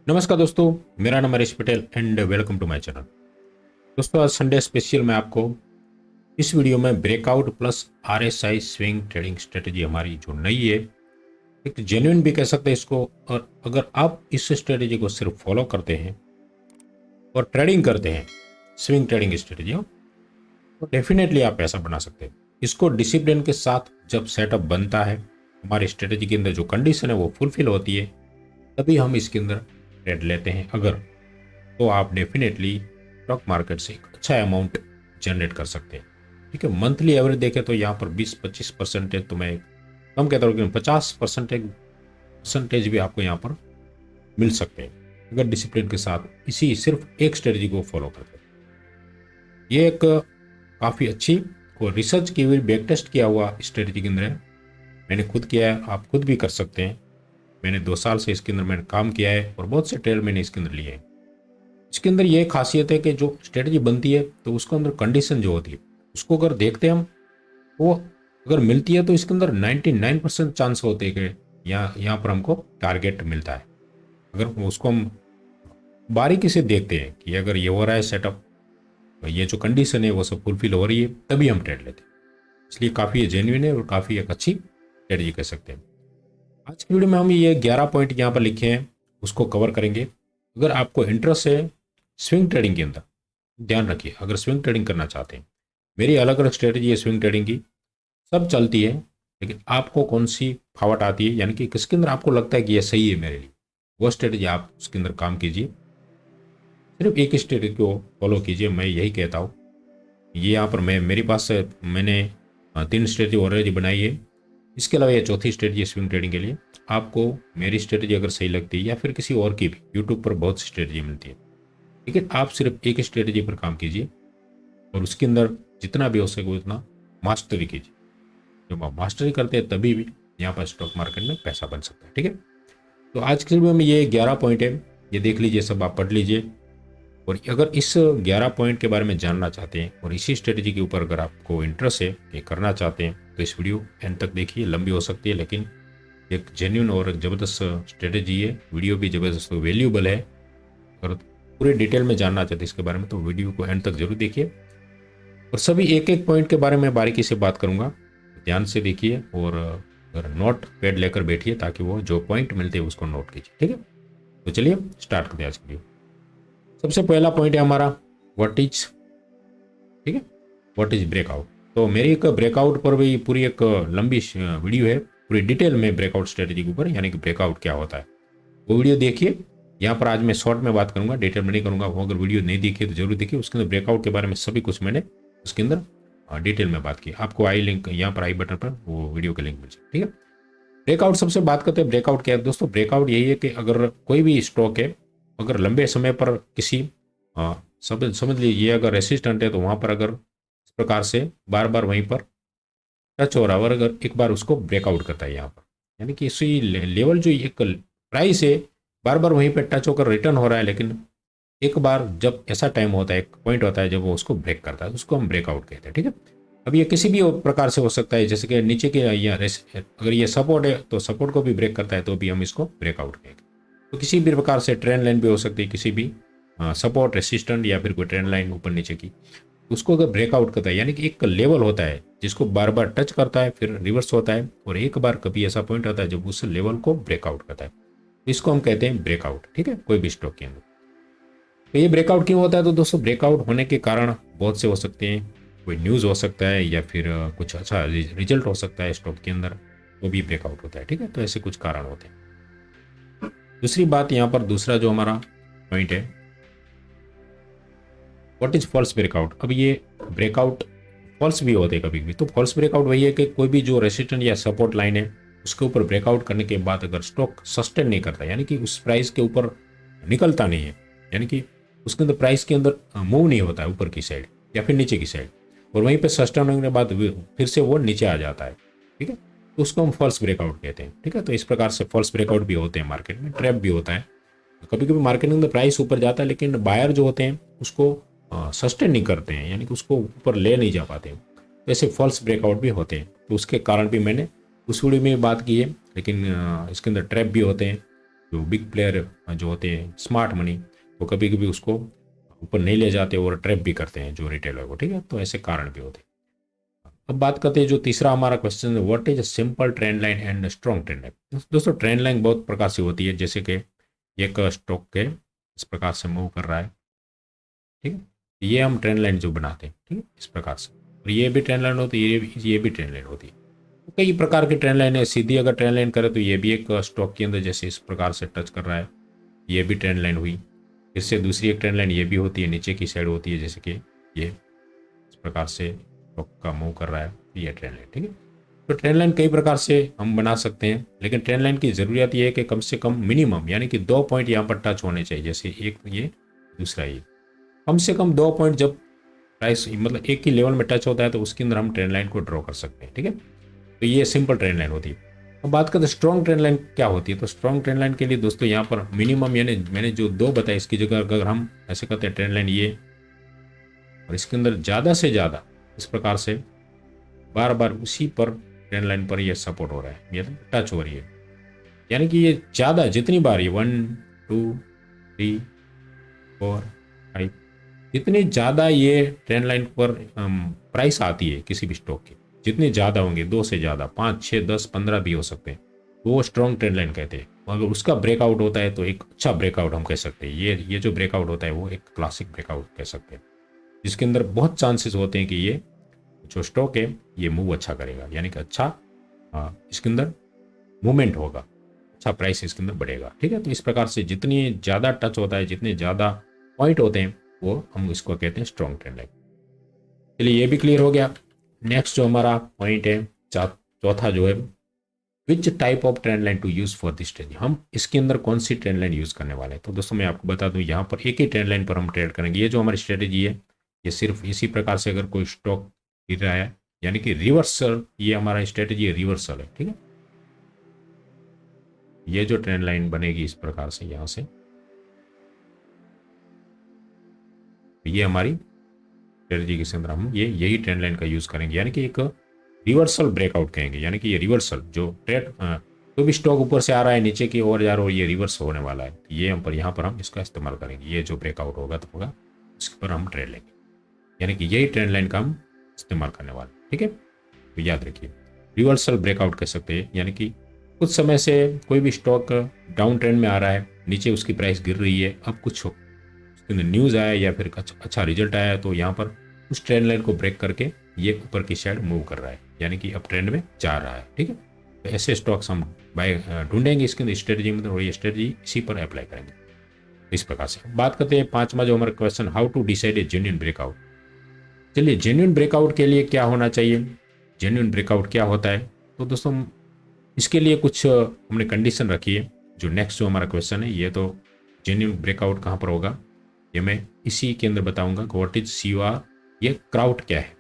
नमस्कार दोस्तों, मेरा नाम Harish Patel and welcome to my channel. दोस्तों, आज संडे स्पेशल में आपको इस वीडियो में breakout plus RSI swing trading strategy हमारी जो नई है, एक जेन्युइन भी कह सकते हैं इसको। और अगर आप इस स्ट्रेटेजी को सिर्फ फॉलो करते हैं और ट्रेडिंग करते हैं, स्विंग ट्रेडिंग स्ट्रेटेजी, तो डेफिनेटली आप पैसा बना सकते हैं। इसको डिसिप्लिन के साथ जब सेटअप बनता है, हमारी स्ट्रेटेजी के अंदर जो कंडीशन है वो फुलफिल होती है, तभी हम इसके अंदर ट्रेड लेते हैं। अगर तो आप डेफिनेटली स्टॉक मार्केट से एक अच्छा अमाउंट जनरेट कर सकते हैं। ठीक है, मंथली एवरेज देखें तो यहाँ पर 20-25% तो मैं कम कहता हूँ, लेकिन 50% भी आपको यहाँ पर मिल सकते हैं अगर डिसिप्लिन के साथ इसी सिर्फ एक स्ट्रेटजी को फॉलो करते हैं। ये एक काफ़ी अच्छी और रिसर्च की हुई, बैक टेस्ट किया हुआ स्ट्रेटजी के अंदर है। मैंने खुद किया है, आप खुद भी कर सकते हैं। मैंने 2 साल से इसके अंदर मैंने काम किया है और बहुत से ट्रेड मैंने इसके अंदर लिए हैं। इसके अंदर ये खासियत है कि जो स्ट्रेटजी बनती है तो उसके अंदर कंडीशन जो होती है उसको अगर देखते हैं हम, वो अगर मिलती है तो इसके अंदर 99% चांस होते हैं कि यहाँ पर हमको टारगेट मिलता है। अगर उसको हम बारीकी से देखते हैं कि अगर ये हो रहा है सेटअप, तो ये जो कंडीशन है वो सब फुलफिल हो रही है, तभी हम ट्रेड लेते हैं। इसलिए काफ़ी जेन्युइन है और काफ़ी एक अच्छी स्ट्रेटजी कह सकते हैं। आज की वीडियो में हम ये 11 पॉइंट यहाँ पर लिखे हैं, उसको कवर करेंगे। अगर आपको इंटरेस्ट है स्विंग ट्रेडिंग के अंदर, ध्यान रखिए, अगर स्विंग ट्रेडिंग करना चाहते हैं, मेरी अलग अलग स्ट्रेटजी है स्विंग ट्रेडिंग की, सब चलती है, लेकिन आपको कौन सी फावट आती है, यानी कि किसके अंदर आपको लगता है कि यह सही है मेरे लिए, वो स्ट्रेटजी आप उसके अंदर काम कीजिए। सिर्फ एक स्ट्रेटजी को फॉलो कीजिए, मैं यही कहता हूँ। ये यहाँ पर मेरे पास मैंने 3 स्ट्रेटजी ऑलरेडी बनाई है। इसके अलावा ये चौथी स्ट्रेटजी है स्विंग ट्रेडिंग के लिए। आपको मेरी स्ट्रेटजी अगर सही लगती है या फिर किसी और की भी, यूट्यूब पर बहुत सी स्ट्रेटजी मिलती है, लेकिन आप सिर्फ एक स्ट्रेटजी पर काम कीजिए और उसके अंदर जितना भी हो सके उतना मास्टरी कीजिए। जब आप मास्टरी करते हैं तभी भी यहाँ पर स्टॉक मार्केट में पैसा बन सकता है। ठीक है, तो आज के वीडियो में ये 11 पॉइंट है, ये देख लीजिए, सब आप पढ़ लीजिए। और अगर इस 11 पॉइंट के बारे में जानना चाहते हैं और इसी स्ट्रेटजी के ऊपर अगर आपको इंटरेस्ट है कि करना चाहते हैं, तो इस वीडियो एंड तक देखिए। लंबी हो सकती है लेकिन एक जेन्युइन और एक ज़बरदस्त स्ट्रेटजी है। वीडियो भी ज़बरदस्त वैल्यूबल है। अगर पूरे डिटेल में जानना चाहते हैं इसके बारे में तो वीडियो को एंड तक जरूर देखिए। और सभी एक एक पॉइंट के बारे में बारीकी से बात करूंगा, ध्यान से देखिए और अगर नोट पैड लेकर बैठिए ताकि वो जो पॉइंट मिलते हैं उसको नोट कीजिए। ठीक है, तो चलिए स्टार्ट करते हैं आज की वीडियो। सबसे पहला पॉइंट है हमारा व्हाट इज, ठीक है, व्हाट इज ब्रेकआउट। तो मेरी एक ब्रेकआउट पर भी पूरी एक लंबी वीडियो है, पूरी डिटेल में ब्रेकआउट स्ट्रेटजी के ऊपर, यानी कि ब्रेकआउट क्या होता है, वो वीडियो देखिए। यहाँ पर आज मैं शॉर्ट में बात करूंगा, डिटेल में नहीं करूंगा। वो अगर वीडियो नहीं देखिए तो जरूर देखिए, उसके अंदर ब्रेकआउट के बारे में सभी कुछ मैंने उसके अंदर डिटेल में बात की। आपको आई लिंक यहाँ पर, आई बटन पर वो वीडियो का लिंक मिल जाए। ठीक है, ब्रेकआउट सबसे बात करते हैं। ब्रेकआउट क्या है दोस्तों? ब्रेकआउट यही है कि अगर कोई भी स्टॉक है, अगर लंबे समय पर किसी समझ लीजिए अगर रेसिस्टेंट है, तो वहां पर अगर इस प्रकार से बार बार वहीं पर टच हो रहा है और अगर एक बार उसको ब्रेकआउट करता है यहाँ पर, यानी कि इसी लेवल जो एक प्राइस है बार बार वहीं पर टच होकर रिटर्न हो रहा है, लेकिन एक बार जब ऐसा टाइम होता है, एक पॉइंट होता है जब वो उसको ब्रेक करता है, उसको हम ब्रेकआउट कहते हैं। ठीक है, अब ये किसी भी प्रकार से हो सकता है, जैसे कि नीचे के या अगर ये सपोर्ट है तो सपोर्ट को भी ब्रेक करता है तो भी हम इसको ब्रेकआउट कहेंगे। तो किसी भी प्रकार से ट्रेंड लाइन भी हो सकती है, किसी भी सपोर्ट, रेसिस्टेंट या फिर कोई ट्रेंड लाइन ऊपर नीचे की, उसको अगर ब्रेकआउट करता है, यानी कि एक लेवल होता है जिसको बार बार टच करता है फिर रिवर्स होता है, और एक बार कभी ऐसा पॉइंट आता है जब उस लेवल को ब्रेकआउट करता है, इसको हम कहते हैं ब्रेकआउट। ठीक है, कोई भी स्टॉक के अंदर। तो ये ब्रेकआउट क्यों होता है? तो दोस्तों, ब्रेकआउट होने के कारण बहुत से हो सकते हैं। कोई न्यूज़ हो सकता है या फिर कुछ अच्छा रिजल्ट हो सकता है स्टॉक के अंदर, वो भी ब्रेकआउट होता है। ठीक है, तो ऐसे कुछ कारण होते हैं। दूसरी बात यहाँ पर, दूसरा जो हमारा पॉइंट है, व्हाट इज फॉल्स ब्रेकआउट। अब ये ब्रेकआउट फॉल्स भी होते हैं कभी कभी। तो फॉल्स ब्रेकआउट वही है कि कोई भी जो रेसिस्टेंट या सपोर्ट लाइन है उसके ऊपर ब्रेकआउट करने के बाद अगर स्टॉक सस्टेन नहीं करता, यानी कि उस प्राइस के ऊपर निकलता नहीं है, यानी कि उसके अंदर प्राइस के अंदर मूव नहीं होता है ऊपर की साइड या फिर नीचे की साइड, और वहीं पे सस्टेन होने के बाद फिर से वो नीचे आ जाता है। ठीक है, तो उसको हम फॉल्स ब्रेकआउट कहते हैं। ठीक है, तो इस प्रकार से फॉल्स ब्रेकआउट भी होते हैं मार्केट में, ट्रैप भी होता है। कभी कभी मार्केट के अंदर प्राइस ऊपर जाता है लेकिन बायर जो होते हैं उसको सस्टेन नहीं करते हैं, यानी कि उसको ऊपर ले नहीं जा पाते हैं। तो ऐसे फॉल्स ब्रेकआउट भी होते हैं, तो उसके कारण भी मैंने उस वीडियो में बात की है। लेकिन इसके अंदर ट्रैप भी होते हैं, जो बिग प्लेयर जो होते हैं स्मार्ट मनी, वो कभी कभी उसको ऊपर नहीं ले जाते और ट्रैप भी करते हैं जो रिटेलर को, ठीक है। तो ऐसे कारण भी होते हैं। अब बात करते हैं जो तीसरा हमारा क्वेश्चन है, what is a simple trend line and strong trend line. दोस्तों ट्रेंड लाइन बहुत प्रकार से होती है, जैसे कि एक स्टॉक के इस प्रकार से मूव कर रहा है, ठीक है, ये हम ट्रेंड लाइन जो बनाते हैं, ठीक है, इस प्रकार से। और ये भी ट्रेंड लाइन होती है, ये भी ट्रेंड लाइन होती है। तो कई प्रकार की ट्रेंड लाइन है। सीधी अगर ट्रेंड लाइन करें तो ये भी एक स्टॉक के अंदर जैसे इस प्रकार से टच कर रहा है, ये भी ट्रेंड लाइन हुई। इससे दूसरी एक ट्रेंड लाइन ये भी होती है, नीचे की साइड होती है, जैसे कि ये इस प्रकार से स्टॉक का मूव कर रहा है, ये ट्रेंड लाइन, ठीक है। तो ट्रेंड लाइन कई प्रकार से हम बना सकते हैं, लेकिन ट्रेंड लाइन की ज़रूरत ये है कि कम से कम मिनिमम यानी कि 2 पॉइंट यहाँ पर टच होने चाहिए, जैसे एक ये दूसरा ये, कम से कम 2 पॉइंट जब प्राइस मतलब एक ही लेवल में टच होता है तो उसके अंदर हम ट्रेंड लाइन को ड्रॉ कर सकते हैं, ठीक है। तो ये सिंपल ट्रेंड लाइन होती है। अब बात करते हैं स्ट्रॉन्ग ट्रेंड लाइन क्या होती है। तो स्ट्रॉन्ग ट्रेंड लाइन के लिए दोस्तों यहाँ पर मिनिमम यानी मैंने जो 2 बताया, इसकी जगह अगर हम ऐसे करते हैं ट्रेंड लाइन ये, और इसके अंदर ज़्यादा से ज़्यादा इस प्रकार से बार बार उसी पर ट्रेंड लाइन पर ये सपोर्ट हो रहा है, ये टच हो रही है, यानी कि ये ज़्यादा जितनी बार ये 1 2 3 4 5 जितनी ज़्यादा ये ट्रेंड लाइन पर प्राइस आती है किसी भी स्टॉक की, जितने ज़्यादा होंगे, 2 से ज़्यादा, 5 6 10 15 भी हो सकते हैं, तो वो स्ट्रॉन्ग ट्रेंड लाइन कहते हैं। अगर उसका ब्रेकआउट होता है तो एक अच्छा ब्रेकआउट हम कह सकते हैं। ये जो ब्रेकआउट होता है वो एक क्लासिक ब्रेकआउट कह सकते हैं, जिसके अंदर बहुत चांसेस होते हैं कि ये जो स्टॉक है ये मूव अच्छा करेगा, यानी कि अच्छा इसके अंदर मूवमेंट होगा, अच्छा प्राइस इसके अंदर बढ़ेगा, ठीक है। तो इस प्रकार से जितनी ज़्यादा टच होता है, जितने ज़्यादा पॉइंट होते हैं, वो हम इसको कहते हैं स्ट्रॉन्ग ट्रेंड लाइन। चलिए ये भी क्लियर हो गया। नेक्स्ट जो हमारा पॉइंट है चौथा जो है, which type of trend line to use for this trend, हम इसके अंदर कौन सी ट्रेंड लाइन यूज करने वाले हैं। तो दोस्तों मैं आपको बता दूं, यहाँ पर एक ही ट्रेंड लाइन पर हम ट्रेड करेंगे। ये जो हमारी स्ट्रेटेजी है ये सिर्फ इसी प्रकार से अगर कोई स्टॉक गिर रहा है, यानी कि रिवर्सल, ये हमारा स्ट्रेटेजी रिवर्सल है, ठीक है। ये जो ट्रेंड लाइन बनेगी इस प्रकार से यहां से, ये हमारी स्ट्रेटेजी के अंदर हम यही ट्रेंड लाइन का यूज करेंगे, यानी कि एक रिवर्सल ब्रेकआउट कहेंगे, यानी कि ये रिवर्सल जो ट्रेड तो भी स्टॉक ऊपर से आ रहा है नीचे की ओर जा रहा है और ये रिवर्स होने वाला है, ये हम पर यहाँ पर हम इसका इस्तेमाल करेंगे। ये जो ब्रेकआउट होगा तो होगा उस पर हम ट्रेड लेंगे, यानी कि यही ट्रेंड लाइन का हम इस्तेमाल करने वाले, ठीक है। तो याद रखिए रिवर्सल ब्रेकआउट कह सकते हैं, यानी कि कुछ समय से कोई भी स्टॉक डाउन ट्रेंड में आ रहा है, नीचे उसकी प्राइस गिर रही है, अब कुछ उसके अंदर न्यूज़ आया या फिर अच्छा रिजल्ट आया, तो यहाँ पर उस ट्रेंड लाइन को ब्रेक करके ये ऊपर की साइड मूव कर रहा है, यानी कि अब ट्रेंड में जा रहा है, ठीक है। तो ऐसे स्टॉक्स हम बाय ढूंढेंगे इसके अंदर स्ट्रेटजी में, और ये स्ट्रेटजी इसी पर अप्लाई करेंगे इस प्रकार से। बात करते हैं पांचवा जो हमारा question, how to decide a genuine breakout. चलिए जेन्युइन ब्रेकआउट के लिए क्या होना चाहिए, जेन्युइन ब्रेकआउट क्या होता है। तो दोस्तों इसके लिए कुछ हमने कंडीशन रखी है। जो नेक्स्ट जो हमारा क्वेश्चन है, ये तो जेन्युइन ब्रेकआउट कहाँ पर होगा ये मैं इसी के अंदर बताऊंगा। व्हाट इज COR, ये क्राउड क्या है,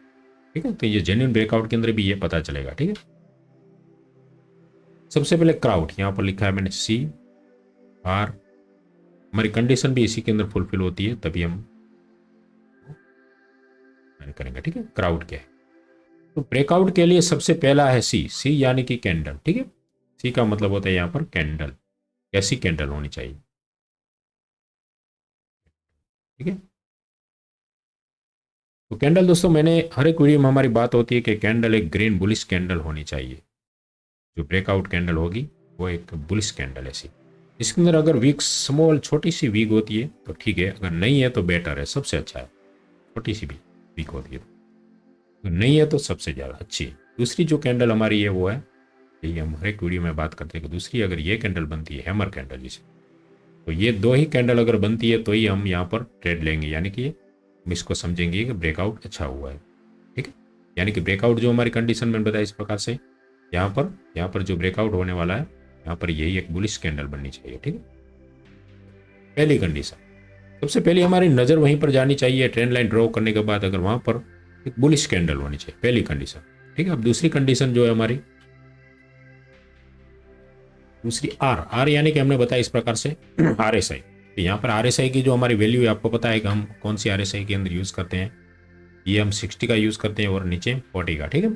ठीक है। तो ये जेन्युइन ब्रेकआउट के अंदर भी ये पता चलेगा, ठीक है। सबसे पहले क्राउड यहाँ पर लिखा है मैंने CR, हमारी कंडीशन भी इसी के अंदर फुलफिल होती है तभी हम करेंगे, ठीक है। क्राउड क्या है, तो ब्रेकआउट के लिए सबसे पहला है C यानी कि कैंडल, ठीक है। C का मतलब होता है यहाँ पर कैंडल, कैसी कैंडल होनी चाहिए, ठीक है। तो कैंडल दोस्तों मैंने हर एक वीडियो में हमारी बात होती है कि कैंडल एक ग्रीन बुलिश कैंडल होनी चाहिए। जो ब्रेकआउट कैंडल होगी वो एक बुलिश कैंडल ऐसी, इसके अंदर अगर वीक स्मॉल छोटी सी वीक होती है तो ठीक है, अगर नहीं है तो बेटर है, सबसे अच्छा है। छोटी सी भी वीक होती है तो नहीं है तो सबसे ज़्यादा अच्छी है। दूसरी जो कैंडल हमारी है वो है, यही हम हर एक वीडियो में बात करते हैं कि दूसरी अगर ये कैंडल बनती है हैमर कैंडल जिसे, तो ये 2 ही कैंडल अगर बनती है तो ही हम यहाँ पर ट्रेड लेंगे, यानी कि हम इसको समझेंगे कि ब्रेकआउट अच्छा हुआ है, ठीक है। यानी कि ब्रेकआउट जो हमारी कंडीशन में बताया इस प्रकार से, यहाँ पर जो ब्रेकआउट होने वाला है यहाँ पर यही एक बुलिश कैंडल बननी चाहिए, ठीक है। पहली कंडीशन, सबसे पहले हमारी नज़र वहीं पर जानी चाहिए ट्रेंड लाइन ड्रॉ करने के बाद, अगर वहाँ पर एक बुलिश कैंडल होनी चाहिए, पहली कंडीशन, ठीक है। अब दूसरी कंडीशन जो है हमारी, दूसरी R यानी कि हमने बताया इस प्रकार से RSI, तो यहाँ पर RSI की जो हमारी वैल्यू है आपको पता है कि हम कौन सी RSI के अंदर यूज़ करते हैं, ये हम 60 का यूज़ करते हैं और नीचे 40 का, ठीक है।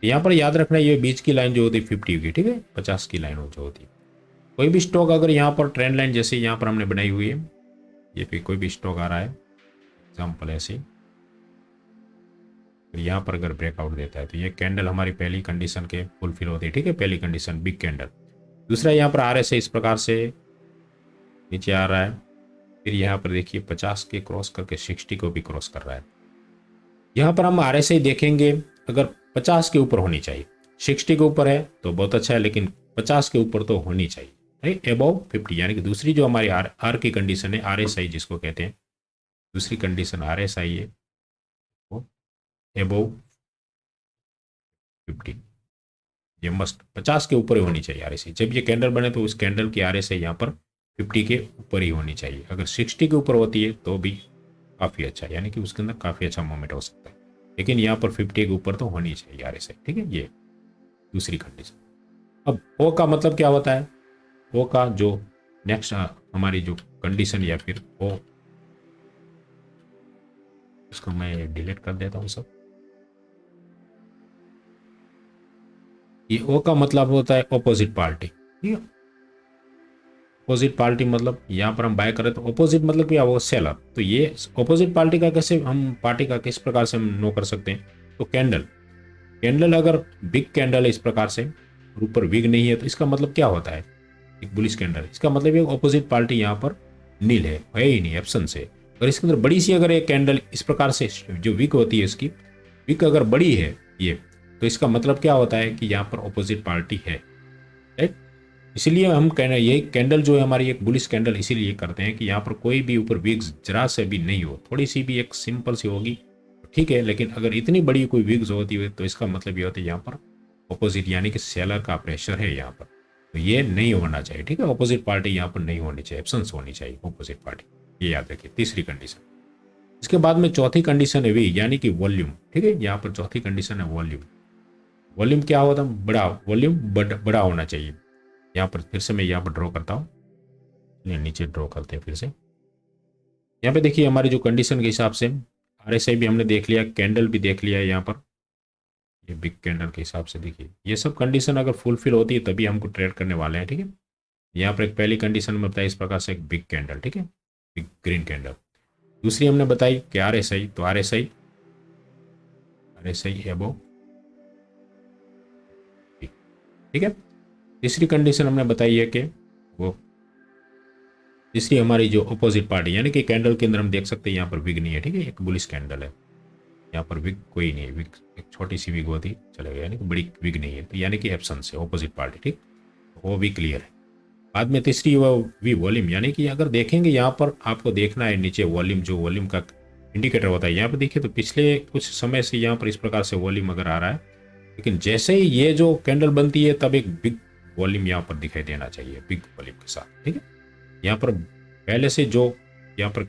यहाँ पर याद रखना ये बीच की लाइन जो होती है 50 की, ठीक है, 50 की लाइन जो होती है, कोई भी स्टॉक अगर यहाँ पर ट्रेंड लाइन जैसे यहाँ पर हमने बनाई हुई है, ये पे कोई भी स्टॉक आ रहा है एग्जाम्पल ऐसे, फिर यहाँ पर अगर ब्रेकआउट देता है तो ये कैंडल हमारी पहली कंडीशन के फुलफिल होती है, ठीक है, पहली कंडीशन बिग कैंडल। दूसरा यहाँ पर RSI इस प्रकार से नीचे आ रहा है, फिर यहाँ पर देखिए 50 के क्रॉस करके 60 को भी क्रॉस कर रहा है। यहाँ पर हम RSI देखेंगे, अगर 50 के ऊपर होनी चाहिए, 60 के ऊपर है तो बहुत अच्छा है, लेकिन 50 के ऊपर तो होनी चाहिए, राइट, अबव 50, यानी कि दूसरी जो हमारी आर की कंडीशन है, RSI जिसको कहते हैं, दूसरी कंडीशन RSI है वो अबव 50, ये मस्ट 50 के ऊपर ही होनी चाहिए RSI। जब ये कैंडल बने तो उस कैंडल की RSI यहाँ पर 50 के ऊपर ही होनी चाहिए। अगर 60 के ऊपर होती है तो भी काफ़ी अच्छा, यानी कि उसके अंदर काफ़ी अच्छा मूवमेंट हो सकता है, लेकिन यहाँ पर 50 के ऊपर तो होनी चाहिए RSI, ठीक है, ये दूसरी कंडीशन। अब ओ का मतलब क्या होता है, ओ का जो नेक्स्ट हमारी जो कंडीशन या फिर ओ, इसको मैं डिलीट कर देता हूँ सब। ये ओ का मतलब होता है ऑपोजिट पार्टी, ठीक है, ऑपोजिट पार्टी मतलब यहाँ पर हम बाय करें तो ऑपोजिट मतलब क्या, वो सेलर। तो ये ऑपोजिट पार्टी का कैसे हम, पार्टी का किस प्रकार से हम नो कर सकते हैं, तो कैंडल, कैंडल अगर बिग कैंडल है इस प्रकार से और ऊपर विग नहीं है तो इसका मतलब क्या होता है, एक बुलिश कैंडल, इसका मतलब ये ऑपोजिट पार्टी यहाँ पर नील है ही नहीं, एब्सेंस है। अगर इसके अंदर बड़ी सी अगर एक कैंडल इस प्रकार से जो विक होती है इसकी, विक अगर बड़ी है ये, तो इसका मतलब क्या होता है कि यहाँ पर ऑपोजिट पार्टी है, राइट। इसीलिए हम कहना, ये कैंडल जो है हमारी एक बुलिश कैंडल इसीलिए करते हैं कि यहाँ पर कोई भी ऊपर विग्स जरा से भी नहीं हो, थोड़ी सी भी एक सिंपल सी होगी ठीक है, लेकिन अगर इतनी बड़ी कोई विग्स होती है तो इसका मतलब ये होता है यहाँ पर ऑपोजिट, यानी कि सेलर का प्रेशर है यहाँ पर, तो ये नहीं होना चाहिए, ठीक है, ऑपोजिट पार्टी यहाँ पर नहीं होनी चाहिए, एब्सेंस होनी चाहिए ऑपोजिट पार्टी, ये याद रखिए, तीसरी कंडीशन। इसके बाद में चौथी कंडीशन है वी, यानी कि वॉल्यूम, ठीक है, यहाँ पर चौथी कंडीशन है वॉल्यूम। वॉल्यूम क्या होता है, बड़ा वॉल्यूम, बड़ा होना चाहिए। यहाँ पर फिर से मैं यहाँ पर ड्रॉ करता हूँ, नीचे ड्रॉ करते हैं फिर से। यहाँ पे देखिए हमारी जो कंडीशन के हिसाब से RSI भी हमने देख लिया, कैंडल भी देख लिया है यहाँ पर, ये बिग कैंडल के हिसाब से देखिए, ये सब कंडीशन अगर फुलफिल होती है तभी हमको ट्रेड करने वाले हैं, ठीक है। यहाँ पर एक पहली कंडीशन में बताया इस प्रकार से एक बिग कैंडल, ठीक है, बिग ग्रीन कैंडल। दूसरी हमने बताई कि RSI, तो RSI एबो, ठीक है। तीसरी कंडीशन हमने बताई है कि वो, तीसरी हमारी जो अपोजिट पार्टी, यानी कि कैंडल के अंदर हम देख सकते हैं यहाँ पर विग नहीं है, ठीक है, एक बुलिश कैंडल है, यहाँ पर विग कोई नहीं है, विग एक छोटी सी विग होती चलेगा, यानी कि बड़ी विग नहीं है, तो यानी कि एब्सेंस है ऑपोजिट पार्टी, ठीक, वो भी क्लियर है। बाद में तीसरी वो वी वॉल्यूम, यानी कि अगर देखेंगे यहाँ पर आपको देखना है नीचे वॉल्यूम, जो वॉल्यूम का इंडिकेटर होता है, यहाँ पर देखिए तो पिछले कुछ समय से यहाँ पर इस प्रकार से वॉल्यूम अगर आ रहा है, लेकिन जैसे ही ये जो कैंडल बनती है तब एक बिग वॉल्यूम यहाँ पर दिखाई देना चाहिए, बिग वॉल्यूम के साथ, ठीक है। यहाँ पर पहले से जो यहाँ पर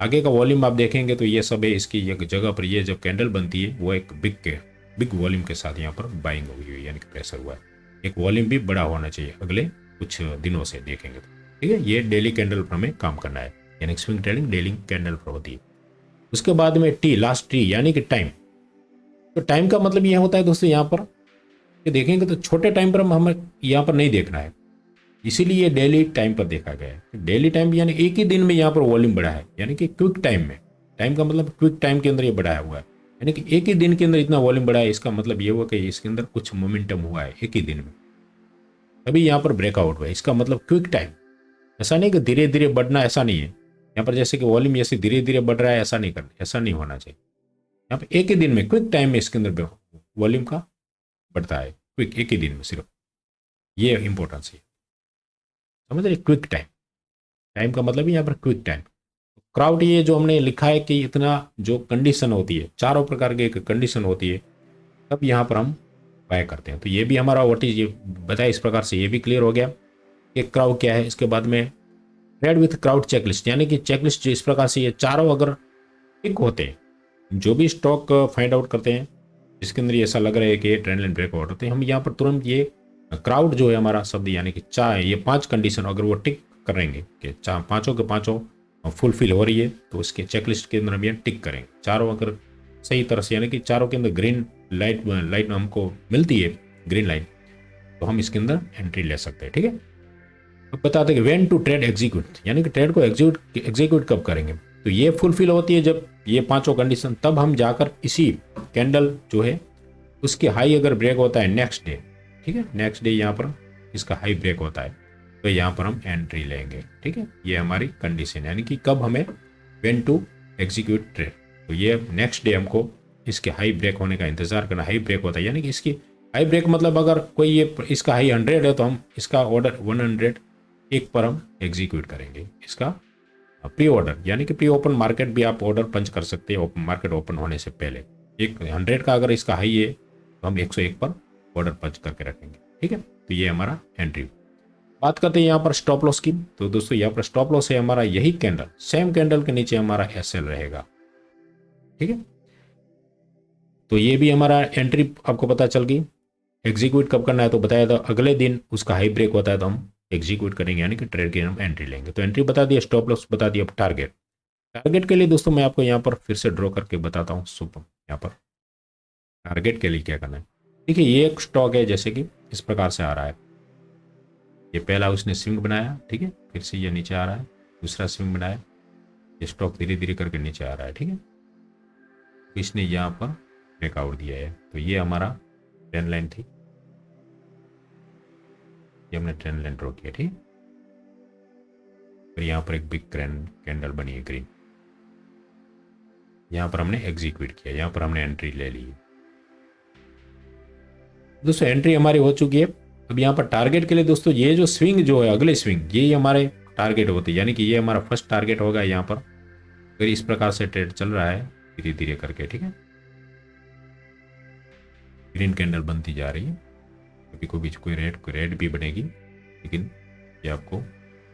आगे का वॉल्यूम आप देखेंगे तो ये सब है, इसकी एक जगह पर ये जो कैंडल बनती है वो एक बिग वॉल्यूम के साथ यहाँ पर बाइंग हुई है, यानी कि प्रेशर हुआ है। एक वॉल्यूम भी बड़ा होना चाहिए अगले कुछ दिनों से देखेंगे तो, ठीक है। ये डेली कैंडल पर हमें काम करना है, यानी स्विंग ट्रेडिंग डेली कैंडल पर होती है। उसके बाद में टी, लास्ट टी, यानी कि टाइम। तो टाइम का मतलब यह होता है दोस्तों, यहाँ पर देखेंगे तो छोटे टाइम पर हमें यहाँ पर नहीं देखना है, इसीलिए डेली टाइम पर देखा गया है। डेली टाइम यानी एक ही दिन में यहाँ पर वॉल्यूम बढ़ा है, यानी कि क्विक टाइम में, टाइम का मतलब क्विक टाइम के अंदर ये बढ़ाया हुआ है, यानी कि एक ही दिन के अंदर इतना वॉल्यूम बढ़ा है, इसका मतलब ये हुआ कि इसके अंदर कुछ मोमेंटम हुआ है एक ही दिन में, अभी यहाँ पर ब्रेकआउट हुआ है, इसका मतलब क्विक टाइम। ऐसा नहीं कि धीरे धीरे बढ़ना, ऐसा नहीं है यहाँ पर, जैसे कि वॉल्यूम जैसे धीरे धीरे बढ़ रहा है, ऐसा नहीं करना, ऐसा नहीं होना चाहिए। यहाँ पर एक ही दिन में क्विक टाइम में इसके अंदर वॉल्यूम का बढ़ता है, क्विक, एक ही दिन में सिर्फ, ये इंपॉर्टेंस है, समझ रहे, क्विक टाइम, टाइम का मतलब यहाँ पर क्विक टाइम। क्राउड, ये जो हमने लिखा है कि इतना जो कंडीशन होती है, चारों प्रकार की एक कंडीशन होती है, तब यहाँ पर हम बाय करते हैं। तो ये भी हमारा व्हाट इज, ये बताया इस प्रकार से, ये भी क्लियर हो गया कि क्राउड क्या है। इसके बाद में ट्रेड विथ क्राउड चेकलिस्ट, यानी कि चेकलिस्ट इस प्रकार से, ये चारों अगर टिक होते हैं, जो भी स्टॉक फाइंड आउट करते हैं जिसके अंदर ऐसा लग रहा है कि ये ट्रेंड लाइन ब्रेकआउट होते हैं, हम यहाँ पर तुरंत ये क्राउड जो है हमारा शब्द, यानी कि चार, ये 5 कंडीशन अगर वो टिक करेंगे कि पांचों के पांचों फुलफिल हो रही है, तो उसके चेकलिस्ट के अंदर हम ये टिक करेंगे, चारों अगर सही तरह से, यानी कि चारों के अंदर ग्रीन लाइट हमको मिलती है, ग्रीन लाइट, तो हम इसके अंदर एंट्री ले सकते हैं, ठीक है। अब बताते हैं कि व्हेन टू ट्रेड एग्जीक्यूट, यानी कि ट्रेड को एग्जीक्यूट कब करेंगे। तो ये फुलफिल होती है जब ये पांचों कंडीशन, तब हम जाकर इसी कैंडल जो है उसकी हाई अगर ब्रेक होता है नेक्स्ट डे, ठीक है, नेक्स्ट डे यहाँ पर इसका हाई ब्रेक होता है, तो यहाँ पर हम एंट्री लेंगे। ठीक है, ये हमारी कंडीशन, यानी कि कब हमें व्हेन टू एग्जीक्यूट ट्रेड। तो ये नेक्स्ट डे हमको इसके हाई ब्रेक होने का इंतजार करना। हाई ब्रेक होता है यानी कि इसकी हाई ब्रेक मतलब अगर कोई ये इसका हाई 100 है तो हम इसका ऑर्डर 100 एक पर हम एग्जीक्यूट करेंगे इसका प्री ऑर्डर, यानी कि प्री ओपन मार्केट भी आप ऑर्डर पंच कर सकते हैं ओपन मार्केट ओपन होने से पहले। एक 100 का अगर इसका हाई है तो हम 101 पर ऑर्डर पंच करके रखेंगे। ठीक है, तो ये हमारा एंट्री। बात करते हैं यहाँ पर स्टॉप लॉस की। तो दोस्तों यहाँ पर स्टॉप लॉस है हमारा यही कैंडल, सेम कैंडल के नीचे हमारा एसएल रहेगा। ठीक है, तो ये भी हमारा एंट्री आपको पता चल गई। एग्जीक्यूट कब करना है तो बताया था, अगले दिन उसका हाई ब्रेक होता है तो हम एग्जीक्यूट करेंगे, यानी कि ट्रेड की हम एंट्री लेंगे। तो एंट्री बता दिया, स्टॉप लॉस बता दिया, टारगेट। टारगेट के लिए दोस्तों मैं आपको यहाँ पर फिर से ड्रॉ करके बताता हूँ। सुपर, यहाँ पर टारगेट के लिए क्या करना है। देखिए ये एक स्टॉक है, जैसे कि इस प्रकार से आ रहा है, ये पहला उसने स्विंग बनाया, ठीक है, फिर से ये नीचे आ रहा है, दूसरा स्विंग बनाया, ये स्टॉक धीरे धीरे करके नीचे आ रहा है। ठीक है, इसने यहाँ पर ब्रेकआउट दिया है, तो ये हमारा ट्रेंड लाइन थी, ये हमने ट्रेंड लाइन ड्रॉ किया। ठीक, फिर यहाँ पर एक बिग कैंडल बनी है ग्रीन, यहाँ पर हमने एग्जीक्यूट किया, यहाँ पर हमने एंट्री ले ली। दोस्तों एंट्री हमारी हो चुकी है। अब यहाँ पर टारगेट के लिए दोस्तों ये जो स्विंग जो है, अगले स्विंग, ये हमारे टारगेट होते हैं, यानी कि ये हमारा फर्स्ट टारगेट होगा यहाँ पर। अगर इस प्रकार से ट्रेड चल रहा है धीरे धीरे करके, ठीक है, ग्रीन कैंडल बनती जा रही है, कभी कभी कोई रेड भी बनेगी, लेकिन ये आपको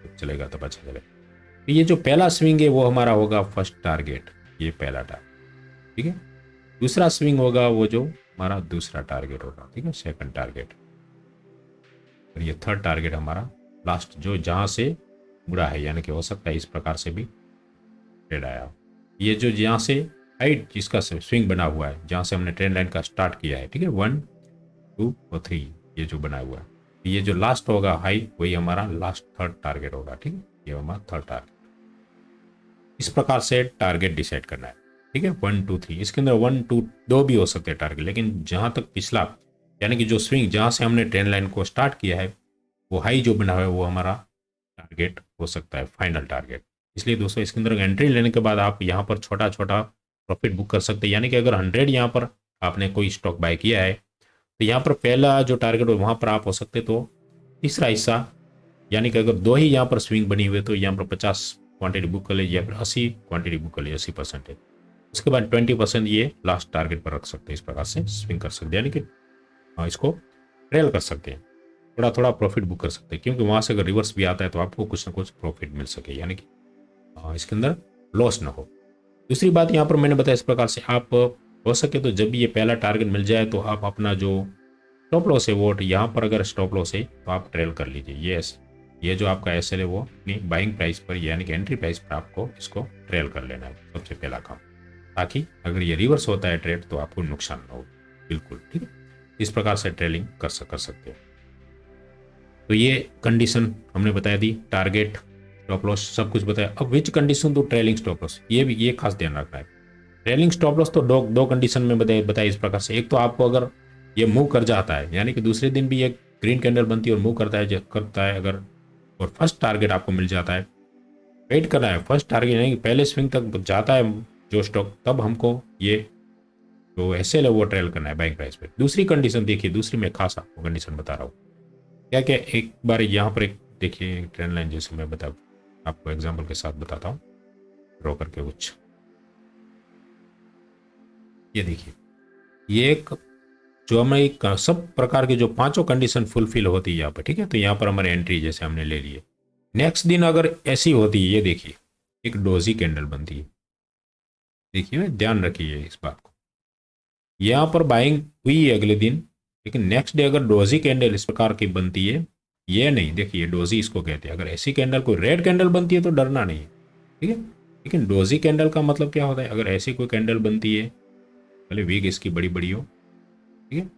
जब चलेगा तब अच्छा चलेगा। तो ये जो पहला स्विंग है वो हमारा होगा फर्स्ट टारगेट, ये पहला टारगेट। ठीक है, दूसरा स्विंग होगा वो जो हमारा दूसरा टारगेट होगा, ठीक है, सेकंड टारगेट। और ये थर्ड टारगेट हमारा लास्ट, जो जहां से मुड़ा है, यानी कि हो सकता है इस प्रकार से भी ट्रेड आया। ये जो जहां से हाइट जिसका स्विंग बना हुआ है, जहां से हमने ट्रेंड लाइन का स्टार्ट किया है, ठीक है, 1 2 और 3, ये जो बना हुआ है, ये जो लास्ट होगा हाई वही हमारा लास्ट थर्ड टारगेट होगा। ठीक है, ये हमारा थर्ड टारगेट। इस प्रकार से टारगेट डिसाइड करना है। ठीक है, 1 2 3, इसके अंदर 1 2 2 भी हो सकते हैं टारगेट, लेकिन जहां तक पिछला, यानी कि जो स्विंग जहां से हमने ट्रेंड लाइन को स्टार्ट किया है, वो हाई जो बना हुआ है वो हमारा टारगेट हो सकता है, फाइनल टारगेट। इसलिए दोस्तों इसके अंदर एंट्री लेने के बाद आप यहाँ पर छोटा छोटा प्रॉफिट बुक कर सकते हैं। यानी कि अगर 100 यहाँ पर आपने कोई स्टॉक बाय किया है, तो यहाँ पर पहला जो टारगेट हो वहाँ पर आप हो सकते, तो तीसरा हिस्सा, यानी कि अगर दो ही यहाँ पर स्विंग बनी हुई है तो यहाँ पर 50 क्वांटिटी बुक कर लीजिए, या फिर 80 क्वांटिटी बुक कर लीजिए, 80%। उसके बाद 20% ये लास्ट टारगेट पर रख सकते हैं, इस प्रकार से स्विंग कर सकते हैं, यानी कि इसको ट्रेल कर सकते हैं, थोड़ा थोड़ा प्रॉफिट बुक कर सकते हैं, क्योंकि वहाँ से अगर रिवर्स भी आता है तो आपको कुछ ना कुछ प्रॉफिट मिल सके, यानी कि इसके अंदर लॉस ना हो। दूसरी बात यहाँ पर मैंने बताया, इस प्रकार से आप हो सके तो जब भी ये पहला टारगेट मिल जाए तो आप अपना जो स्टॉप लॉस है वो यहाँ पर अगर स्टॉप लॉस है तो आप ट्रेल कर लीजिए। ये जो आपका एसएल है वो अपनी बाइंग प्राइस पर, यानी कि एंट्री प्राइस पर आपको इसको ट्रेल कर लेना है, सबसे पहला काम, ताकि अगर ये रिवर्स होता है ट्रेड तो आपको नुकसान ना हो। बिल्कुल ठीक है, इस प्रकार से ट्रेलिंग कर सकते हैं। तो ये कंडीशन हमने बताया दी, टारगेट, स्टॉप लॉस, सब कुछ बताया। अब विच कंडीशन तो ट्रेलिंग स्टॉप लॉस, ये खास ध्यान रखना है। ट्रेलिंग स्टॉप लॉस तो दो कंडीशन में बताया इस प्रकार से। एक तो आपको अगर ये मूव कर जाता है, यानी कि दूसरे दिन भी ये ग्रीन कैंडल बनती है और मूव करता है अगर, और फर्स्ट टारगेट आपको मिल जाता है, वेट करना है फर्स्ट टारगेट, यानी कि पहले स्विंग तक जाता है जो स्टॉक, तब हमको ये जो एसएल है वो ट्रेल करना है बाइंग प्राइस पे। दूसरी कंडीशन देखिए, दूसरी मैं खास आपको कंडीशन बता रहा हूँ क्या क्या। एक बार यहाँ पर एक देखिए ट्रेंड लाइन, जैसे मैं आपको एग्जांपल के साथ बताता हूँ ड्रॉ करके कुछ। ये देखिए, ये एक जो हमें सब प्रकार की जो पांचों कंडीशन फुलफिल होती है यहाँ पर, ठीक है, तो यहाँ पर हमारी एंट्री जैसे हमने ले ली है। नेक्स्ट दिन अगर ऐसी होती है, ये देखिए एक डोजी कैंडल बनती है, देखिए ध्यान रखिए इस बात को, यहाँ पर बाइंग हुई है अगले दिन, लेकिन नेक्स्ट डे अगर डोजी कैंडल इस प्रकार की बनती है, ये नहीं, देखिए डोजी इसको कहते हैं। अगर ऐसी कैंडल कोई रेड कैंडल बनती है तो डरना नहीं है, ठीक है, लेकिन डोजी कैंडल का मतलब क्या होता है, अगर ऐसी कोई कैंडल बनती है, भले वीक इसकी बड़ी बड़ी हो, ठीक है,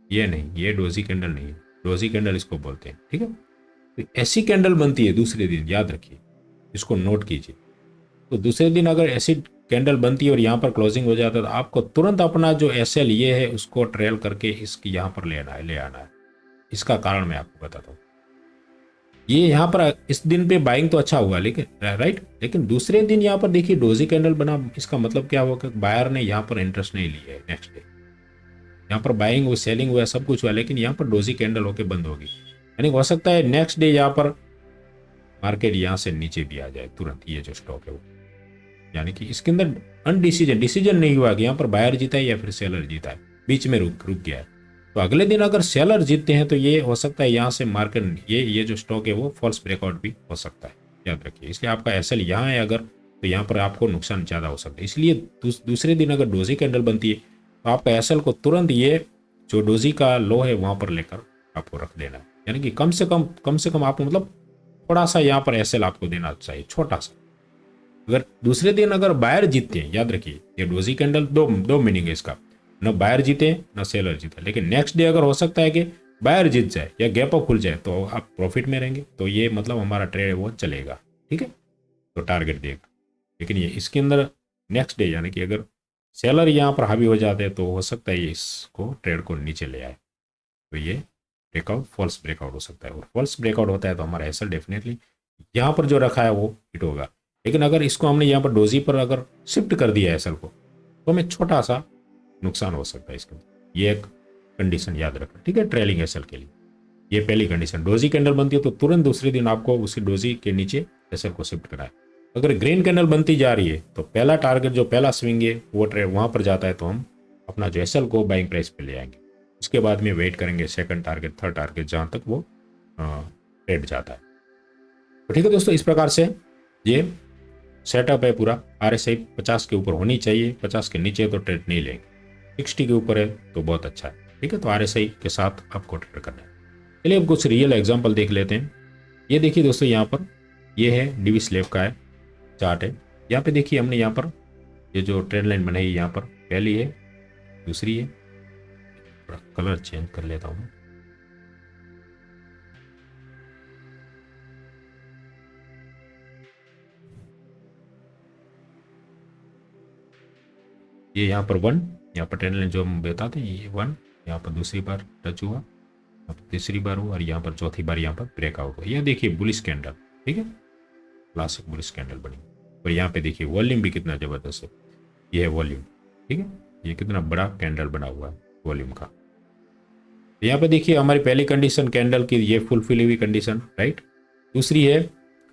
ये नहीं, ये डोजी कैंडल नहीं है, डोजी कैंडल इसको बोलते हैं, ठीक है। तो तो ऐसी कैंडल बनती है दूसरे दिन, याद रखिए, इसको नोट कीजिए। तो दूसरे दिन अगर ऐसी कैंडल बनती है और यहाँ पर क्लोजिंग हो जाता है, तो आपको तुरंत अपना जो एसएल ये है उसको ट्रेल करके इसकी यहाँ पर ले आना है। इसका कारण मैं आपको बताता हूँ। ये यहाँ पर इस दिन पे बाइंग तो अच्छा हुआ, लेकिन राइट, लेकिन दूसरे दिन यहाँ पर देखिए डोजी कैंडल बना। इसका मतलब क्या हुआ कि बायर ने यहाँ पर इंटरेस्ट नहीं लिया है नेक्स्ट डे। यहाँ पर बाइंग हुआ, सेलिंग हुआ, सब कुछ हुआ, लेकिन यहाँ पर डोजी कैंडल होकर बंद होगी। यानी हो सकता है नेक्स्ट डे यहाँ पर मार्केट यहाँ से नीचे भी आ जाए तुरंत, ये जो स्टॉक है वो। यानी कि इसके अंदर डिसीजन नहीं हुआ कि यहाँ पर बायर जीता है या फिर सेलर जीता है, बीच में रुक गया है। तो अगले दिन अगर सेलर जीतते हैं तो ये हो सकता है यहाँ से मार्केट ये जो स्टॉक है वो फॉल्स ब्रेकआउट भी हो सकता है, याद रखिए। इसलिए आपका एसएल यहाँ है अगर, तो यहाँ पर आपको नुकसान ज़्यादा हो सकता है। इसलिए दूसरे दिन अगर डोजी कैंडल बनती है तो आपका एसएल को तुरंत ये जो डोजी का लो है वहाँ पर लेकर आपको रख देना है। यानी कि कम से कम आपको मतलब थोड़ा सा यहाँ पर एसएल आपको देना चाहिए, छोटा सा। अगर दूसरे दिन अगर बायर जीतते हैं, याद रखिए ये डोजी कैंडल दो मीनिंग है इसका, न बायर जीते न सेलर जीते। लेकिन नेक्स्ट डे अगर हो सकता है कि बायर जीत जाए या गैप अप खुल जाए तो आप प्रॉफिट में रहेंगे, तो ये मतलब हमारा ट्रेड वो चलेगा, ठीक है, तो टारगेट देगा। लेकिन ये इसके अंदर नेक्स्ट डे यानी कि अगर सेलर यहाँ पर हावी हो जाते हैं तो हो सकता है ये इसको ट्रेड को नीचे ले आए, तो ये ब्रेकआउट फॉल्स ब्रेकआउट हो सकता है। और फॉल्स ब्रेकआउट होता है तो हमारा एसएल डेफिनेटली यहाँ पर जो रखा है वो हिट होगा। लेकिन अगर इसको हमने यहाँ पर डोजी पर अगर शिफ्ट कर दिया एसएल को तो हमें छोटा सा नुकसान हो सकता है इसके अंदर। ये एक कंडीशन याद रखना, ठीक है, ट्रेलिंग एसएल के लिए। ये पहली कंडीशन, डोजी कैंडल बनती है तो तुरंत दूसरे दिन आपको उसी डोजी के नीचे एसएल को शिफ्ट कराए। अगर ग्रीन कैंडल बनती जा रही है तो पहला टारगेट जो पहला स्विंग है वो ट्रेड वहां पर जाता है, तो हम अपना जो एसएल को बाइंग प्राइस पे ले आएंगे। उसके बाद में वेट करेंगे सेकंड टारगेट, थर्ड टारगेट, जहां तक वो ट्रेड जाता है। तो ठीक है दोस्तों, इस प्रकार से ये सेटअप है पूरा। RSI 50 के ऊपर होनी चाहिए, 50 के नीचे तो ट्रेड नहीं लेंगे, 60 के ऊपर है तो बहुत अच्छा है, ठीक है। तो RSI के साथ आपको ट्रेड करना है। चलिए अब कुछ रियल एग्जांपल देख लेते हैं। ये देखिए दोस्तों, यहाँ पर ये है डीवी स्लैब का है चार्ट है। यहाँ पे देखिए हमने यहाँ पर ये जो ट्रेंड लाइन बनाई है, यहाँ पर पहली है, दूसरी है, कलर चेंज कर लेता हूँ। ये यहाँ पर 1, यहाँ पर ट्रेंड लाइन जो हम बताते हैं ये 1, यहाँ पर दूसरी बार टच हुआ, यहाँ पर तीसरी बार हुआ और यहाँ पर चौथी बार यहाँ पर ब्रेकआउट हुआ। यह देखिए बुलिश कैंडल, ठीक है, क्लासिक बुलिश कैंडल बनी। और यहाँ पे देखिए वॉल्यूम भी कितना जबरदस्त है, ये है वॉल्यूम, ठीक है, ये कितना बड़ा कैंडल बना हुआ है वॉल्यूम का। तो यहाँ पे देखिए हमारी पहली कंडीशन कैंडल की ये फुलफिल हुई कंडीशन, राइट। दूसरी है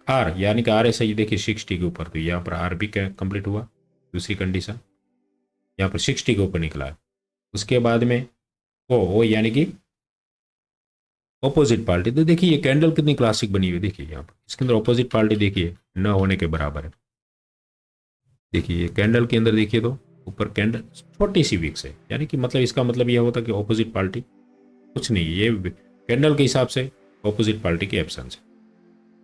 आर, यानी कि RSI देखिए 60 के ऊपर, तो यहाँ पर आर भी कंप्लीट हुआ। दूसरी कंडीशन यहाँ पर 60 के ऊपर निकला है। उसके बाद में ओ यानी कि ऑपोजिट पार्टी। तो देखिए ये कैंडल कितनी क्लासिक बनी हुई, देखिए यहाँ पर इसके अंदर ऑपोजिट पार्टी देखिए न होने के बराबर है। देखिए ये कैंडल के अंदर देखिए तो ऊपर कैंडल छोटी सी विक्स है, यानी कि मतलब इसका मतलब यह होता है कि ऑपोजिट पार्टी कुछ नहीं, ये कैंडल के हिसाब से ऑपोजिट पार्टी की एब्सेंस है,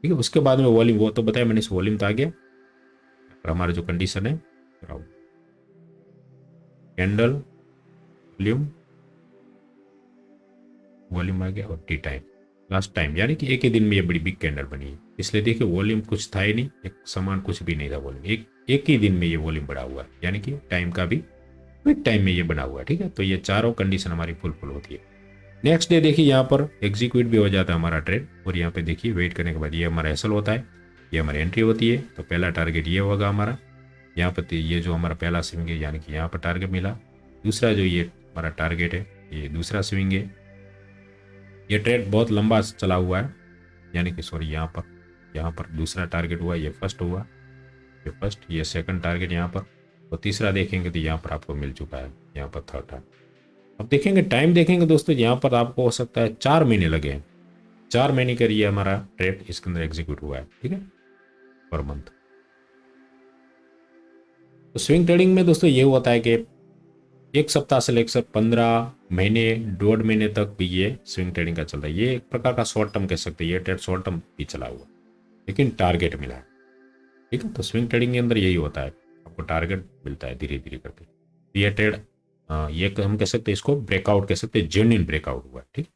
ठीक है। उसके बाद में वॉल्यूम, वो तो बताया मैंने, इस वॉल्यूम तो आ गया। और हमारा जो कंडीशन है कैंडल वॉल्यूम, वॉल्यूम आ गया और टी टाइम, लास्ट टाइम, यानी कि एक ही दिन में ये बड़ी बिग कैंडल बनी है। इसलिए देखिए वॉल्यूम कुछ था ही नहीं, एक समान कुछ भी नहीं था वॉल्यूम, एक ही दिन में ये वॉल्यूम बढ़ा हुआ है, यानी कि टाइम का भी क्विक टाइम में ये बना हुआ है, ठीक है। तो ये चारों कंडीशन हमारी फुलफिल होती है। नेक्स्ट डे देखिए यहाँ पर एग्जीक्यूट भी हो जाता है हमारा ट्रेड। और यहाँ पे देखिए वेट करने के बाद ये हमारा एसएल होता है, ये हमारी एंट्री होती है। तो पहला टारगेट ये होगा हमारा, यहाँ पर ये जो हमारा पहला स्विंग है, यानी कि यहाँ पर टारगेट मिला। दूसरा जो ये हमारा टारगेट है, ये दूसरा स्विंग है। ये ट्रेड बहुत लंबा चला हुआ है, यानी कि सॉरी यहाँ पर दूसरा टारगेट हुआ, ये फर्स्ट हुआ, ये फर्स्ट, ये सेकंड टारगेट यहाँ पर। तो तीसरा देखेंगे तो यहाँ पर आपको मिल चुका है, यहाँ पर थर्ड टारगेट। अब देखेंगे टाइम देखेंगे दोस्तों, यहाँ पर आपको हो सकता है 4 महीने लगे हैं। 4 महीने का ये हमारा ट्रेड इसके अंदर एग्जीक्यूट हुआ है, ठीक है, पर मंथ। तो स्विंग ट्रेडिंग में दोस्तों ये होता है कि एक सप्ताह से लेकर 15 महीने, 1.5 महीने तक भी ये स्विंग ट्रेडिंग का चलता है। ये एक प्रकार का शॉर्ट टर्म कह सकते हैं, ये ट्रेड शॉर्ट टर्म भी चला हुआ, लेकिन टारगेट मिला है, ठीक है। तो स्विंग ट्रेडिंग के अंदर यही होता है, आपको टारगेट मिलता है धीरे धीरे करके। ये ट्रेड ये हम कह सकते हैं, इसको ब्रेकआउट कह सकते हैं, जेन्युइन ब्रेकआउट हुआ है, ठीक।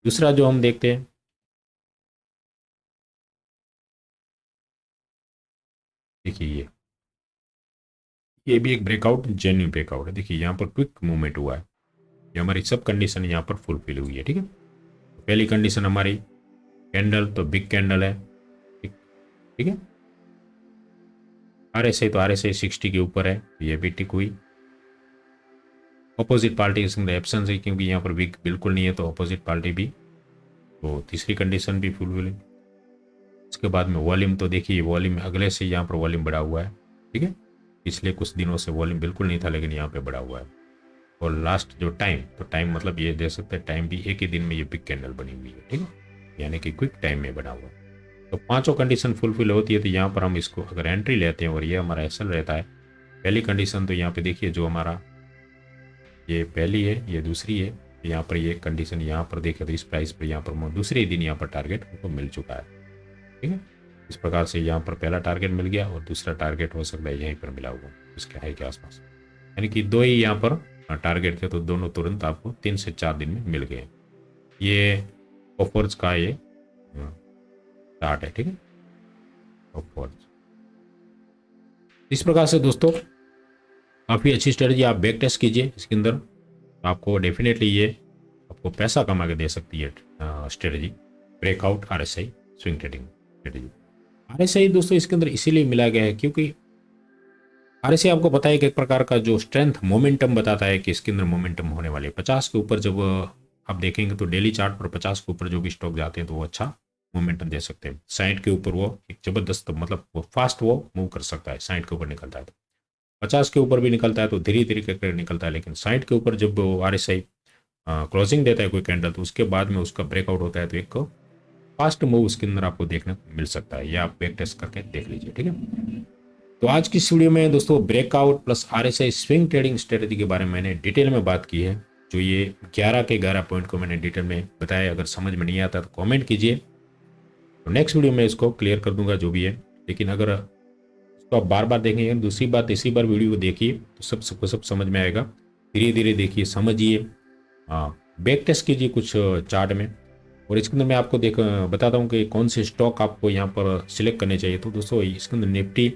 दूसरा जो हम देखते हैं देखिए ये भी एक ब्रेकआउट, जेन्युइन ब्रेकआउट है। देखिए यहाँ पर क्विक मूवमेंट हुआ है, ये हमारी सब कंडीशन यहाँ पर फुलफिल हुई है। ठीक है, पहली कंडीशन हमारी कैंडल तो बिग कैंडल है। ठीक, ठीक है। RSI तो RSI 60 के ऊपर है, ये भी टिक हुई। अपोजिट पार्टी इसके अंदर एब्सेंस है, क्योंकि यहाँ पर वीक बिल्कुल नहीं है, तो अपोजिट पार्टी भी, तो तीसरी कंडीशन भी फुलफिल। इसके बाद में वॉल्यूम, तो देखिए वॉल्यूम अगले से यहाँ पर वॉल्यूम बढ़ा हुआ है। ठीक है, पिछले कुछ दिनों से वॉल्यूम बिल्कुल नहीं था, लेकिन यहाँ पे बढ़ा हुआ है। और लास्ट जो टाइम, तो टाइम मतलब ये दे सकते हैं, टाइम भी एक ही दिन में ये बिग कैंडल बनी हुई है। ठीक है, यानी कि क्विक टाइम में बना हुआ है। तो पांचों कंडीशन फुलफिल होती है, तो यहाँ पर हम इसको अगर एंट्री लेते हैं और ये हमारा एसएल रहता है। पहली कंडीशन तो यहाँ पे देखिए, जो हमारा ये पहली है, ये दूसरी है, यहाँ पर ये कंडीशन यहाँ पर देखें तो इस प्राइस पर यहाँ पर दूसरे दिन यहाँ पर टारगेट हमको मिल चुका है। ठीक है, इस प्रकार से यहाँ पर पहला टारगेट मिल गया और दूसरा टारगेट हो सकता है यहीं पर मिला हुआ इसके हाई के आसपास, यानी कि दो ही यहाँ पर टारगेट थे, तो दोनों तुरंत आपको 3 से 4 दिन में मिल गए। ये ऑफर्स का ये चार्ट है। ठीक है, ऑफर्स इस प्रकार से दोस्तों काफ़ी अच्छी स्ट्रेटजी, आप बैक टेस्ट कीजिए इसके अंदर, आपको डेफिनेटली ये आपको पैसा कमा के दे सकती है strategy. Breakout RSI swing trading strategy. RSI दोस्तों इसके अंदर इसीलिए मिला गया है क्योंकि RSI आपको पता है कि एक प्रकार का जो स्ट्रेंथ मोमेंटम बताता है कि इसके अंदर मोमेंटम होने वाले 50 के ऊपर, जब आप देखेंगे तो डेली चार्ट पर 50 के ऊपर जो भी स्टॉक जाते हैं तो वो अच्छा मोमेंटम दे सकते हैं। 60 के ऊपर वो एक जबरदस्त, मतलब वो फास्ट वो मूव कर सकता है। 60 के ऊपर निकलता है तो 50 के ऊपर भी निकलता है तो धीरे धीरे करके निकलता है, लेकिन 60 के ऊपर जब RSI क्लोजिंग देता है कोई कैंडल, तो उसके बाद में उसका ब्रेकआउट होता है, तो एक फास्ट मूव उसके अंदर आपको देखने को मिल सकता है। या आप बैक टेस्ट करके देख लीजिए। ठीक है, तो आज की इस वीडियो में दोस्तों breakout plus RSI swing trading strategy के बारे में मैंने डिटेल में बात की है। जो ये 11 के 11 पॉइंट को मैंने डिटेल में बताया, अगर समझ में नहीं आता तो कमेंट कीजिए, तो नेक्स्ट वीडियो में इसको क्लियर कर दूंगा जो भी है। लेकिन अगर इसको आप बार बार देखेंगे, दूसरी बार तीसरी बार वीडियो को देखिए तो सबको सब समझ में आएगा। धीरे धीरे देखिए, समझिए, बैक टेस्ट कीजिए कुछ चार्ट में, और इसके अंदर मैं आपको बताता हूँ कि कौन से स्टॉक आपको यहाँ पर सिलेक्ट करने चाहिए। तो दोस्तों इसके अंदर निफ्टी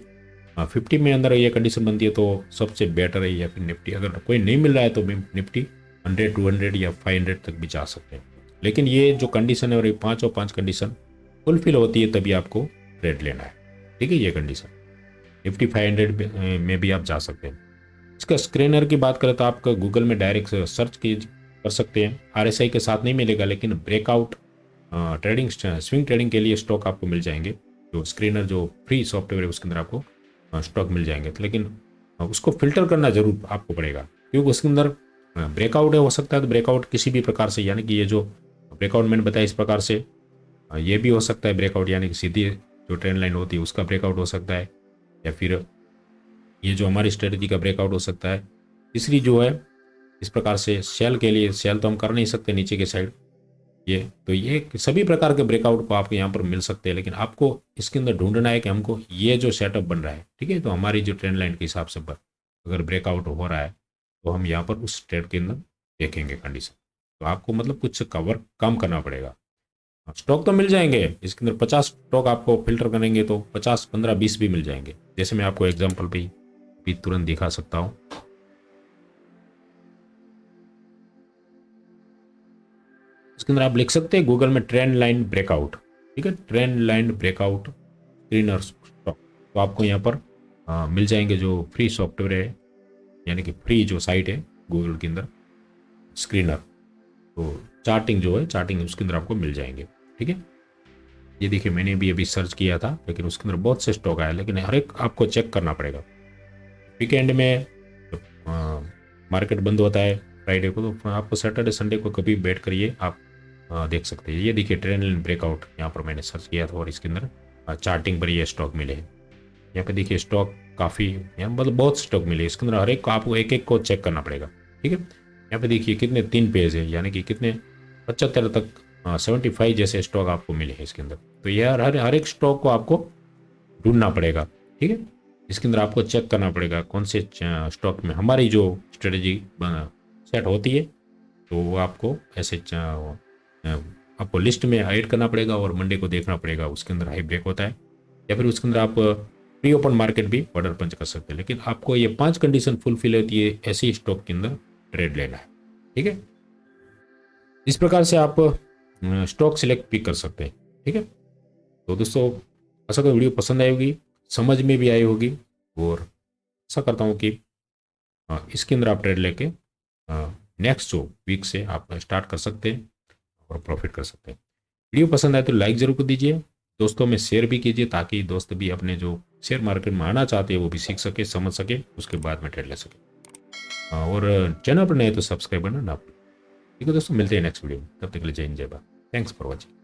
50 में अंदर ये कंडीशन बनती है तो सबसे बेटर है, या फिर निफ्टी अगर कोई नहीं मिल रहा है तो निफ्टी 100, 200 या 500 तक भी जा सकते हैं। लेकिन ये जो कंडीशन है और ये पाँच कंडीशन फुलफिल होती है तभी आपको ट्रेड लेना है। ठीक है, ये कंडीशन निफ्टी 500 में भी आप जा सकते हैं। इसका स्क्रीनर की बात करें तो आप गूगल में डायरेक्ट सर्च कर सकते हैं। RSI के साथ नहीं मिलेगा, लेकिन ब्रेकआउट ट्रेडिंग स्विंग ट्रेडिंग के लिए स्टॉक आपको मिल जाएंगे। जो स्क्रीनर जो फ्री सॉफ्टवेयर है उसके अंदर आपको स्टॉक मिल जाएंगे, लेकिन उसको फिल्टर करना जरूर आपको पड़ेगा, क्योंकि उसके अंदर ब्रेकआउट हो सकता है। तो ब्रेकआउट किसी भी प्रकार से, यानी कि ये जो ब्रेकआउट मैंने बताया इस प्रकार से, ये भी हो सकता है ब्रेकआउट, यानी कि सीधी जो ट्रेंड लाइन होती है उसका ब्रेकआउट हो सकता है, या फिर ये जो हमारी स्ट्रेटजी का ब्रेकआउट हो सकता है। तीसरी जो है, इस प्रकार से सेल के लिए, सेल तो हम कर नहीं सकते नीचे के साइड, ये सभी प्रकार के ब्रेकआउट को आपको यहाँ पर मिल सकते हैं। लेकिन आपको इसके अंदर ढूंढना है कि हमको ये जो सेटअप बन रहा है, ठीक है, तो हमारी जो ट्रेंड लाइन के हिसाब से अगर ब्रेकआउट हो रहा है तो हम यहाँ पर उस ट्रेड के अंदर देखेंगे कंडीशन। तो आपको मतलब कुछ कवर कम करना पड़ेगा। स्टॉक तो मिल जाएंगे इसके अंदर, 50 स्टॉक आपको फिल्टर करेंगे तो 50, 15, 20 भी मिल जाएंगे। जैसे मैं आपको एग्जाम्पल भी तुरंत दिखा सकता हूँ। इसके अंदर आप लिख सकते हैं गूगल में ट्रेंड लाइन ब्रेकआउट। ठीक है, trend line breakout screener stock, तो आपको यहाँ पर मिल जाएंगे जो फ्री सॉफ्टवेयर है, यानी कि फ्री जो साइट है गूगल के अंदर स्क्रीनर। तो चार्टिंग जो है, चार्टिंग उसके अंदर आपको मिल जाएंगे। ठीक है, ये देखिए मैंने भी अभी सर्च किया था, लेकिन उसके अंदर बहुत से स्टॉक आया, लेकिन हर एक आपको चेक करना पड़ेगा। वीकेंड में मार्केट बंद होता है फ्राइडे को, तो आपको सैटरडे संडे को कभी बैठ करिए, आप देख सकते हैं। ये देखिए ट्रेंड लाइन ब्रेकआउट, यहाँ पर मैंने सर्च किया था और इसके अंदर चार्टिंग पर ये स्टॉक मिले हैं। यहाँ पे देखिए स्टॉक काफ़ी, यहाँ मतलब बहुत स्टॉक मिले, इसके अंदर हर एक को आपको एक एक को चेक करना पड़ेगा। ठीक है, यहाँ पे देखिए कितने 3 पेज है, यानी कि कितने 75 तक 75 जैसे स्टॉक आपको मिले हैं इसके अंदर। तो यह हर एक स्टॉक को आपको ढूंढना पड़ेगा। ठीक है, इसके अंदर आपको चेक करना पड़ेगा कौन से स्टॉक में हमारी जो स्ट्रेटजी सेट होती है, तो वो आपको ऐसे आपको लिस्ट में ऐड करना पड़ेगा और मंडे को देखना पड़ेगा उसके अंदर हाई ब्रेक होता है, या फिर उसके अंदर आप प्री ओपन मार्केट भी ऑर्डर पंच कर सकते हैं, लेकिन आपको ये 5 कंडीशन फुलफिल होती है ऐसी स्टॉक के अंदर ट्रेड लेना है। ठीक है, इस प्रकार से आप स्टॉक सिलेक्ट भी कर सकते हैं। ठीक है, तो दोस्तों आशा करो वीडियो पसंद आई होगी, समझ में भी आई होगी, और आशा करता हूँ कि इसके अंदर आप ट्रेड लेके नेक्स्ट जो वीक से आप स्टार्ट कर सकते हैं और प्रॉफिट कर सकते हैं। वीडियो पसंद आए तो लाइक जरूर कर दीजिए, दोस्तों में शेयर भी कीजिए, ताकि दोस्त भी अपने जो शेयर मार्केट में आना चाहते हैं वो भी सीख सके, समझ सके, उसके बाद में ट्रेड ले सके। और चैनल पर नए तो सब्सक्राइब करना ना भूलें। ठीक है दोस्तों, मिलते हैं नेक्स्ट वीडियो में, तब तक के लिए जय हिंद जय भारत। Thanks for watching.